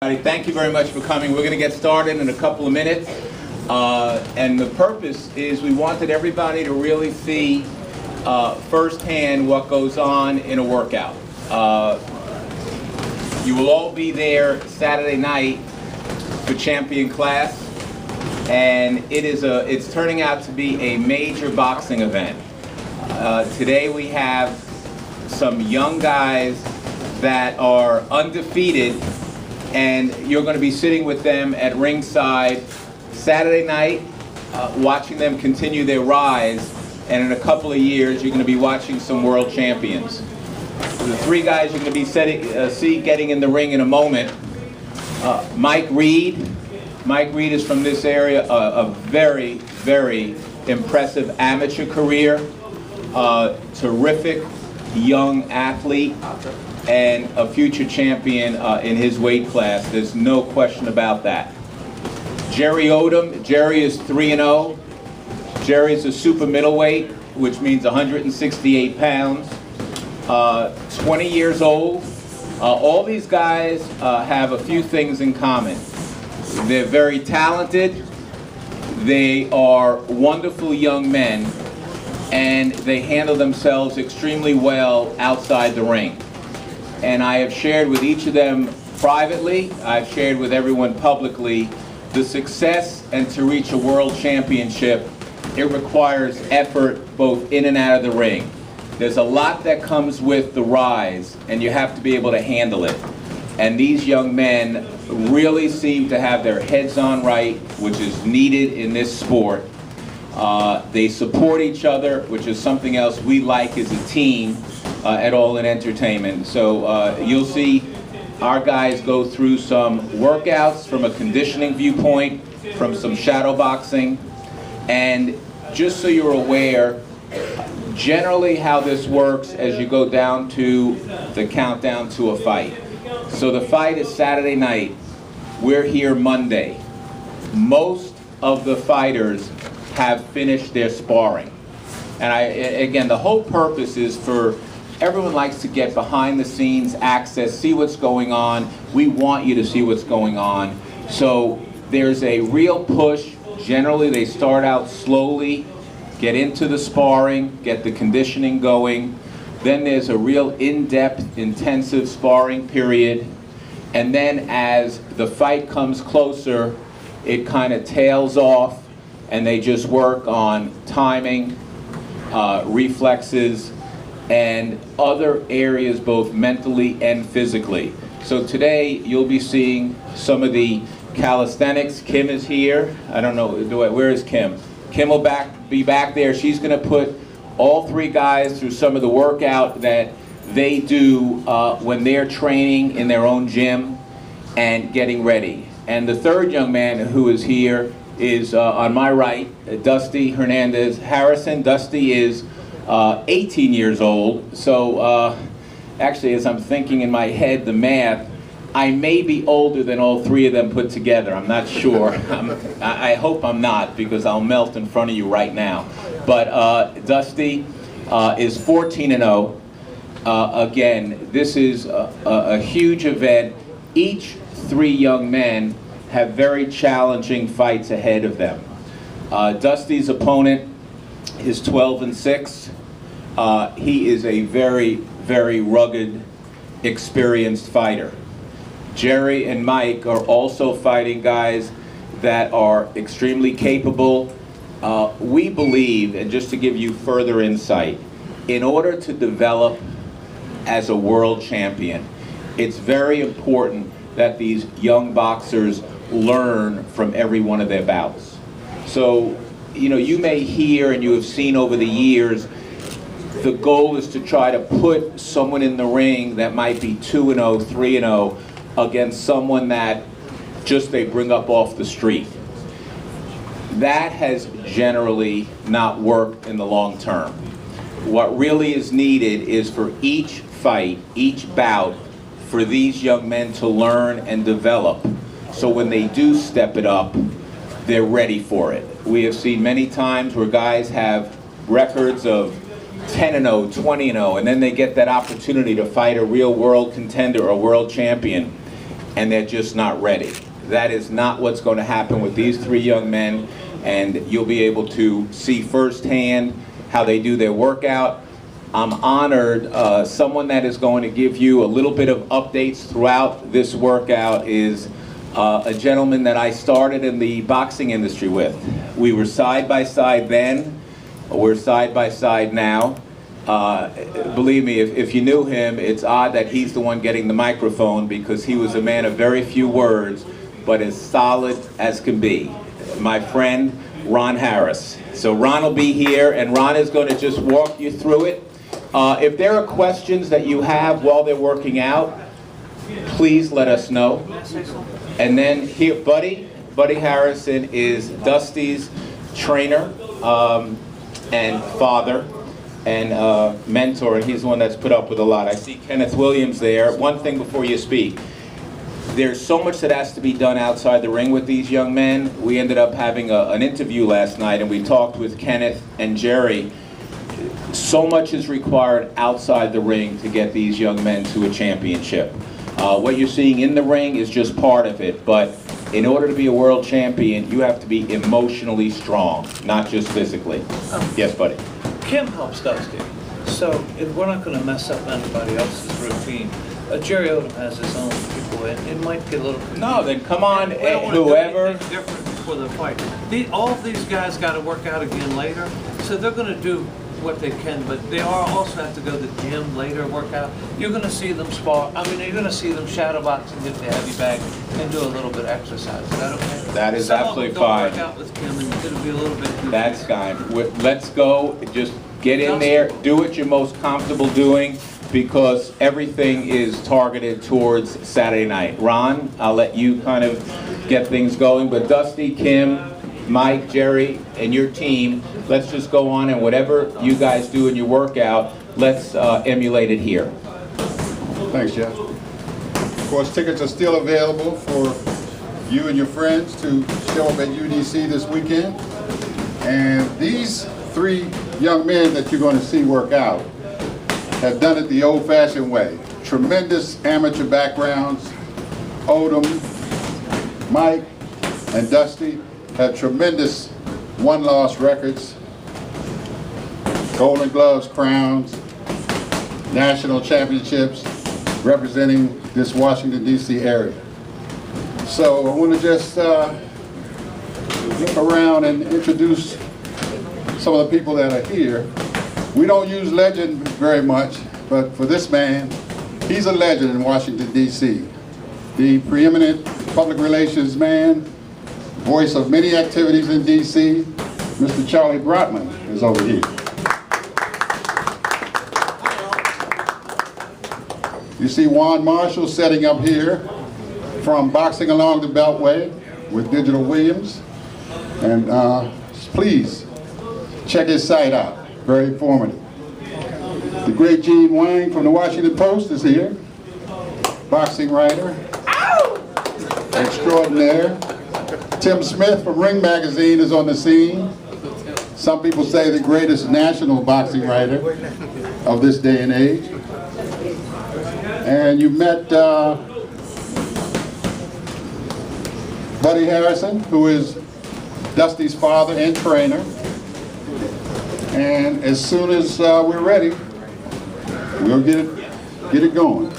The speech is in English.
Thank you very much for coming. We're going to get started in a couple of minutes. And the purpose is we wanted everybody to really see firsthand what goes on in a workout. You will all be there Saturday night for Champion Class, and it's turning out to be a major boxing event. Today we have some young guys that are undefeated, and you're going to be sitting with them at ringside Saturday night, watching them continue their rise, and in a couple of years you're going to be watching some world champions. The three guys you're going to be see getting in the ring in a moment. Mike Reed. Mike Reed is from this area, a very, very impressive amateur career, terrific young athlete, and a future champion in his weight class. There's no question about that. Jerry Odom. Jerry is 3-0. Jerry is a super middleweight, which means 168 pounds. 20 years old. All these guys have a few things in common. They're very talented. They are wonderful young men, and they handle themselves extremely well outside the ring. And I have shared with each of them privately, I've shared with everyone publicly, the success and to reach a world championship, it requires effort both in and out of the ring. There's a lot that comes with the rise, and you have to be able to handle it. And these young men really seem to have their heads on right, which is needed in this sport. They support each other, which is something else we like as a team at All In Entertainment. So you'll see our guys go through some workouts from a conditioning viewpoint, from some shadow boxing, and just so you're aware, generally how this works as you go down to the countdown to a fight. So the fight is Saturday night. We're here Monday. Most of the fighters have finished their sparring. And again, the whole purpose is for everyone likes to get behind the scenes access, see what's going on. We want you to see what's going on. So there's a real push. Generally, they start out slowly, get into the sparring, get the conditioning going. Then there's a real in-depth, intensive sparring period. And then as the fight comes closer, it kind of tails off, and they just work on timing, reflexes, and other areas both mentally and physically. So today you'll be seeing some of the calisthenics. Kim is here. I don't know, where is Kim? Kim will be back there. She's going to put all three guys through some of the workout that they do when they're training in their own gym and getting ready. And the third young man who is here is on my right, Dusty Hernandez Harrison. Dusty is 18 years old, so actually, as I'm thinking in my head the math, I may be older than all three of them put together. I'm not sure. I hope I'm not, because I'll melt in front of you right now. But Dusty is 14-0. Again, this is a huge event. Each three young men have very challenging fights ahead of them. Dusty's opponent is 12-6. He is a very, very rugged, experienced fighter. Jerry and Mike are also fighting guys that are extremely capable. We believe, and just to give you further insight, in order to develop as a world champion, it's very important that these young boxers learn from every one of their bouts. So, you know, you may hear and you have seen over the years, the goal is to try to put someone in the ring that might be 2-0, 3-0 against someone that just they bring up off the street. That has generally not worked in the long term. What really is needed is for each fight, each bout, for these young men to learn and develop, so when they do step it up, they're ready for it. We have seen many times where guys have records of 10-0, 20-0, and then they get that opportunity to fight a real world contender, a world champion. and they're just not ready. That is not what's going to happen with these three young men, and you'll be able to see firsthand how they do their workout. I'm honored. Someone that is going to give you a little bit of updates throughout this workout is a gentleman that I started in the boxing industry with. We were side by side then, we're side by side now. Believe me, if you knew him, it's odd that he's the one getting the microphone, because he was a man of very few words, but as solid as can be. My friend, Ron Harris. So Ron will be here, and Ron is going to just walk you through it. If there are questions that you have while they're working out, please let us know. And then here, Buddy Harrison is Dusty's trainer and father and mentor, and he's the one that's put up with a lot. I see Kenneth Williams there. One thing before you speak. There's so much that has to be done outside the ring with these young men. We ended up having an interview last night, and we talked with Kenneth and Jerry. So much is required outside the ring to get these young men to a championship. What you're seeing in the ring is just part of it, but in order to be a world champion, you have to be emotionally strong, not just physically. Yes, buddy. Kim helps Dusty, so if we're not going to mess up anybody else's routine. Jerry Odom has his own people, and it might get a little confusing. No, then come on, We don't want whoever. to do anything different before the fight. All of these guys got to work out again later, so they're going to do what they can, but they also have to go to the gym later, work out. You're going to see them spar. I mean, you're going to see them shadow box and get the heavy bag and do a little bit of exercise. Is that okay? That is absolutely fine. Work out with Kim, and it'll be a little bit. That's fine. Let's go. Just get in there. Do what you're most comfortable doing, because everything is targeted towards Saturday night. Ron, I'll let you kind of get things going, but Dusty, Kim, Mike, Jerry, and your team, let's just go on, and whatever you guys do in your workout, let's emulate it here. Thanks, Jeff. Of course, tickets are still available for you and your friends to show up at UDC this weekend. And these three young men that you're going to see work out have done it the old-fashioned way. Tremendous amateur backgrounds. Odom, Mike, and Dusty have tremendous one-loss records, Golden Gloves crowns, national championships, representing this Washington, D.C. area. So I want to just look around and introduce some of the people that are here. We don't use legend very much, but for this man, he's a legend in Washington, D.C. The preeminent public relations man, voice of many activities in D.C., Mr. Charlie Brotman is over here. You see Juan Marshall setting up here from Boxing Along the Beltway with Digital Williams. And please check his site out, very informative. The great Gene Wang from the Washington Post is here, boxing writer, extraordinaire. Tim Smith from Ring Magazine is on the scene. Some people say the greatest national boxing writer of this day and age. And you met Buddy Harrison, who is Dusty's father and trainer. And as soon as we're ready, we'll get it going.